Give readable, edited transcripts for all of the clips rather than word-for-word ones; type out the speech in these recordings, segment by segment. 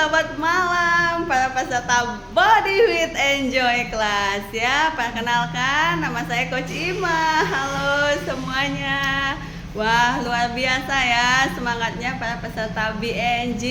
selamat malam para peserta Body with Enjoy Class ya. Perkenalkan, nama saya Coach Ima. Halo semuanya. Wah, luar biasa ya semangatnya para peserta BNG.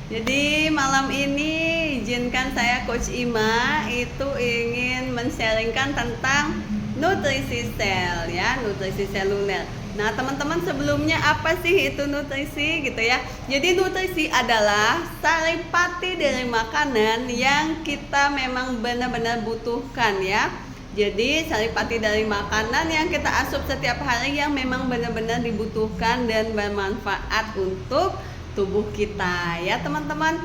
Jadi malam ini izinkan saya Coach Ima itu ingin men-sharingkan tentang nutrisi sel ya, nutrisi seluler. Nah teman-teman, sebelumnya apa sih itu nutrisi gitu ya. Jadi nutrisi adalah saripati dari makanan yang kita memang benar-benar butuhkan ya. Jadi saripati dari makanan yang kita asup setiap hari yang memang benar-benar dibutuhkan dan bermanfaat untuk tubuh kita ya teman-teman.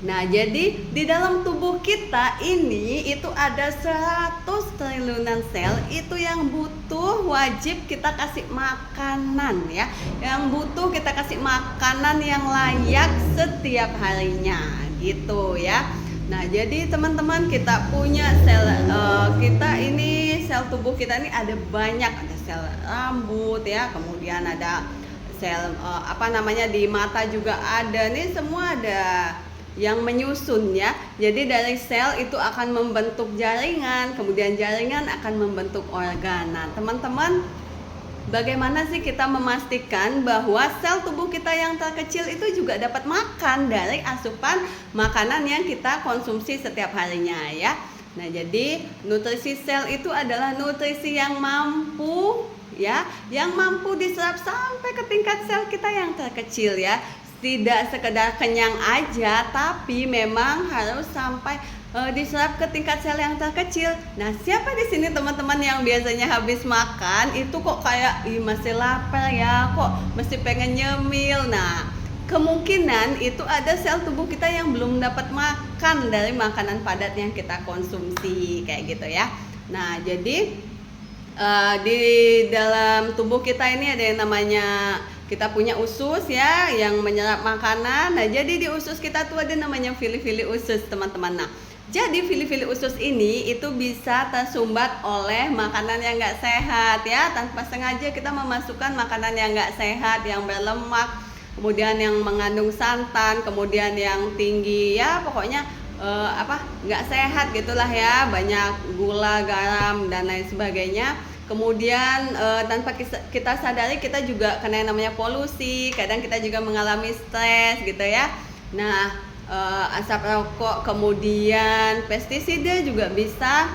Nah jadi di dalam tubuh kita ini itu ada 100 triliunan sel itu yang butuh wajib kita kasih makanan ya. Yang butuh kita kasih makanan yang layak setiap harinya gitu ya. Nah jadi teman-teman, kita punya sel sel tubuh kita ini ada banyak, ada sel rambut ya, kemudian ada sel di mata juga ada, nih semua ada yang menyusun ya. Jadi dari sel itu akan membentuk jaringan, kemudian jaringan akan membentuk organ. Nah teman-teman, bagaimana sih kita memastikan bahwa sel tubuh kita yang terkecil itu juga dapat makan dari asupan makanan yang kita konsumsi setiap harinya ya. Nah jadi nutrisi sel itu adalah nutrisi yang mampu ya, yang mampu diserap sampai ke tingkat sel kita yang terkecil ya. Tidak sekedar kenyang aja, tapi memang harus sampai diserap ke tingkat sel yang terkecil. Nah, siapa di sini teman-teman yang biasanya habis makan itu kok kayak masih lapar ya, kok mesti pengen nyemil. Nah, kemungkinan itu ada sel tubuh kita yang belum dapat makan dari makanan padat yang kita konsumsi kayak gitu ya. Nah, jadi di dalam tubuh kita ini ada yang namanya, kita punya usus ya yang menyerap makanan. Nah jadi di usus kita tuh ada namanya fili-fili usus teman-teman. Nah jadi fili-fili usus ini itu bisa tersumbat oleh makanan yang nggak sehat ya. Tanpa sengaja kita memasukkan makanan yang nggak sehat, yang berlemak, kemudian yang mengandung santan, kemudian yang tinggi ya, pokoknya nggak sehat gitulah ya, banyak gula, garam dan lain sebagainya. Kemudian tanpa kita sadari kita juga kena yang namanya polusi, kadang kita juga mengalami stres gitu ya. Nah asap rokok, kemudian pestisida juga bisa,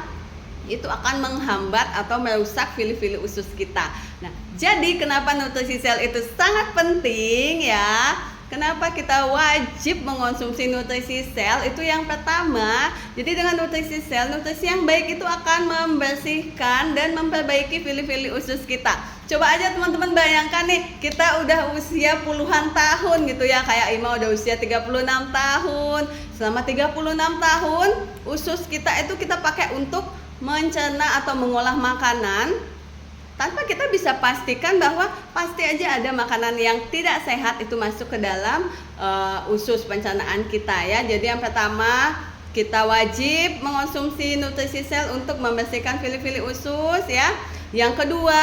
itu akan menghambat atau merusak fili-fili usus kita. Nah jadi kenapa nutrisi sel itu sangat penting ya. Kenapa kita wajib mengonsumsi nutrisi sel? Itu yang pertama. Jadi dengan nutrisi sel, nutrisi yang baik itu akan membersihkan dan memperbaiki fili-fili usus kita. Coba aja teman-teman bayangkan nih, kita udah usia puluhan tahun gitu ya. Kayak Ima udah usia 36 tahun. Selama 36 tahun, usus kita itu kita pakai untuk mencerna atau mengolah makanan. Tanpa kita bisa pastikan bahwa pasti aja ada makanan yang tidak sehat itu masuk ke dalam usus pencernaan kita ya. Jadi yang pertama, kita wajib mengonsumsi nutrisi sel untuk membersihkan fili-fili usus ya. Yang kedua,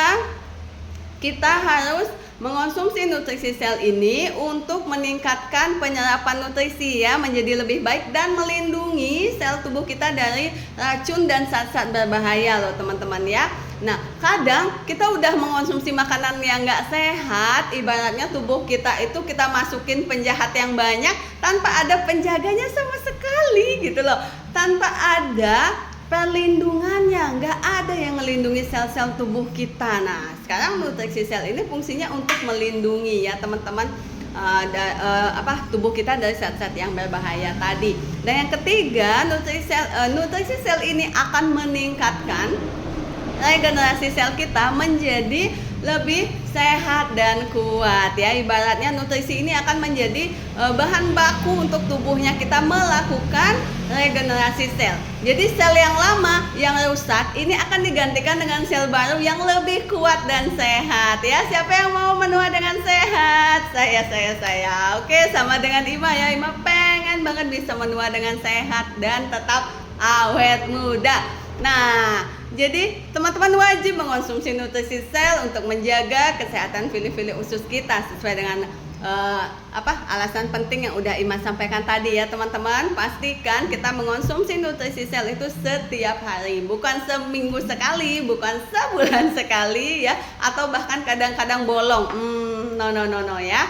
kita harus mengonsumsi nutrisi sel ini untuk meningkatkan penyerapan nutrisi ya, menjadi lebih baik dan melindungi sel tubuh kita dari racun dan zat-zat berbahaya loh teman-teman ya. Nah kadang kita udah mengonsumsi makanan yang nggak sehat, ibaratnya tubuh kita itu kita masukin penjahat yang banyak tanpa ada penjaganya sama sekali gitu loh, tanpa ada perlindungannya, nggak ada yang melindungi sel-sel tubuh kita. Nah sekarang nutrisi sel ini fungsinya untuk melindungi ya teman-teman tubuh kita dari zat-zat yang berbahaya tadi. Dan yang ketiga, nutrisi sel ini akan meningkatkan regenerasi sel kita menjadi lebih sehat dan kuat ya. Ibaratnya nutrisi ini akan menjadi bahan baku untuk tubuhnya kita melakukan regenerasi sel. Jadi sel yang lama yang rusak ini akan digantikan dengan sel baru yang lebih kuat dan sehat ya. Siapa yang mau menua dengan sehat? Saya. Oke, sama dengan Ima ya. Ima pengen banget bisa menua dengan sehat dan tetap awet muda. Nah jadi teman-teman wajib mengonsumsi nutrisi sel untuk menjaga kesehatan fili-fili usus kita sesuai dengan alasan penting yang udah Ima sampaikan tadi ya teman-teman. Pastikan kita mengonsumsi Nutrisisel itu setiap hari, bukan seminggu sekali, bukan sebulan sekali ya, atau bahkan kadang-kadang bolong. No ya.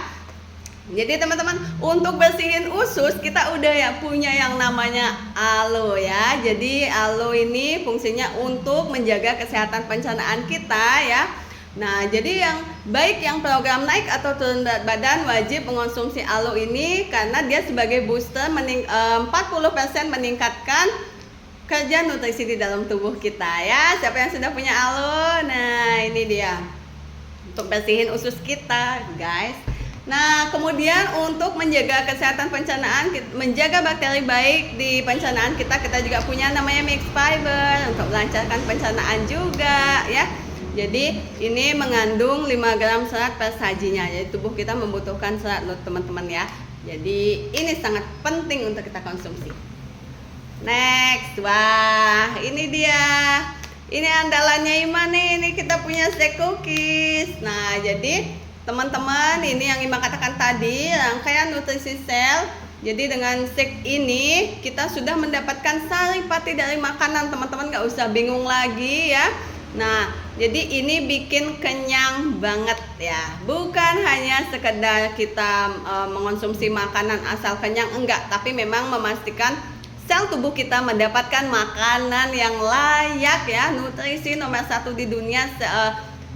Jadi teman-teman, untuk bersihin usus kita udah ya punya yang namanya aloe ya. Jadi aloe ini fungsinya untuk menjaga kesehatan pencernaan kita ya. Nah, jadi yang baik yang program naik atau turun berat badan wajib mengonsumsi aloe ini karena dia sebagai booster 40% meningkatkan kerja nutrisi di dalam tubuh kita ya. Siapa yang sudah punya aloe? Nah, ini dia. Untuk bersihin usus kita, guys. Nah, kemudian untuk menjaga kesehatan pencernaan, menjaga bakteri baik di pencernaan kita juga punya namanya mixed fiber untuk melancarkan pencernaan juga ya. Jadi ini mengandung 5 gram serat per sajinya. Jadi tubuh kita membutuhkan serat loh teman-teman ya. Jadi ini sangat penting untuk kita konsumsi. Next, wah ini dia. Ini andalannya Ima nih, ini kita punya shake cookies. Nah, jadi teman-teman, ini yang Ima katakan tadi, rangkaian Nutrisisel. Jadi dengan shake ini kita sudah mendapatkan saripati dari makanan, teman-teman nggak usah bingung lagi ya. Nah, jadi ini bikin kenyang banget ya. Bukan hanya sekedar kita mengonsumsi makanan asal kenyang, enggak, tapi memang memastikan sel tubuh kita mendapatkan makanan yang layak ya. Nutrisi nomor 1 di dunia,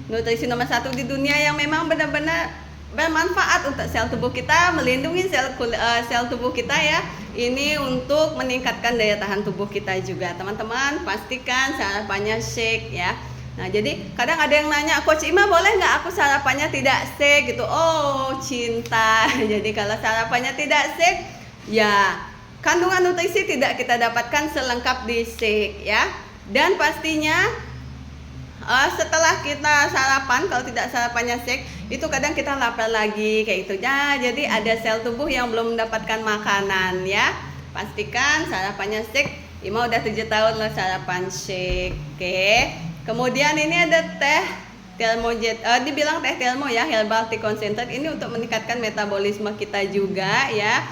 nutrisi nomor 1 di dunia yang memang benar-benar bermanfaat untuk sel tubuh kita, melindungi sel tubuh kita ya. Ini untuk meningkatkan daya tahan tubuh kita juga. Teman-teman, pastikan sarapannya shake ya. Nah, jadi kadang ada yang nanya, Coach Ima boleh nggak aku sarapannya tidak shake gitu? Oh, cinta. Jadi kalau sarapannya tidak shake, ya kandungan nutrisi tidak kita dapatkan selengkap di shake ya. Dan pastinya setelah kita sarapan, kalau tidak sarapannya shake, itu kadang kita lapar lagi kayak itu ya. Jadi ada sel tubuh yang belum mendapatkan makanan ya. Pastikan sarapannya shake. Ima udah 7 tahun loh sarapan shake. Oke. Kemudian ini ada teh Thermojet, dibilang teh Thermo ya, herbal tea concentrate. Ini untuk meningkatkan metabolisme kita juga ya.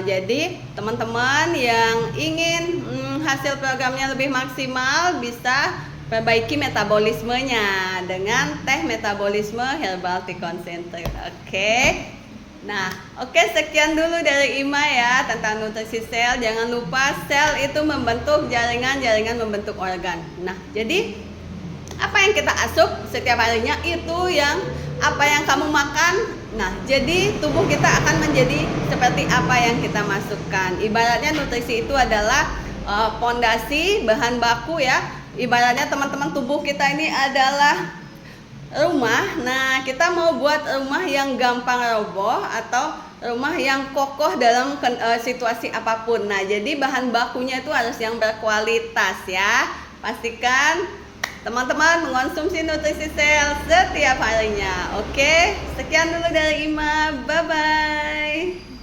Jadi teman-teman yang ingin hasil programnya lebih maksimal bisa perbaiki metabolismenya dengan teh metabolisme herbal tea concentrate. Oke. Nah, oke, sekian dulu dari Ima ya tentang Nutrisisel. Jangan lupa sel itu membentuk jaringan membentuk organ. Nah, jadi apa yang kita asup setiap harinya itu yang apa yang kamu makan. Nah, jadi tubuh kita akan menjadi seperti apa yang kita masukkan. Ibaratnya nutrisi itu adalah pondasi, bahan baku ya. Ibaratnya teman-teman, tubuh kita ini adalah rumah. Nah, kita mau buat rumah yang gampang roboh atau rumah yang kokoh dalam situasi apapun. Nah, jadi bahan bakunya itu harus yang berkualitas ya. Pastikan teman-teman mengonsumsi Nutrisisel setiap harinya. Oke, sekian dulu dari Ima. Bye-bye.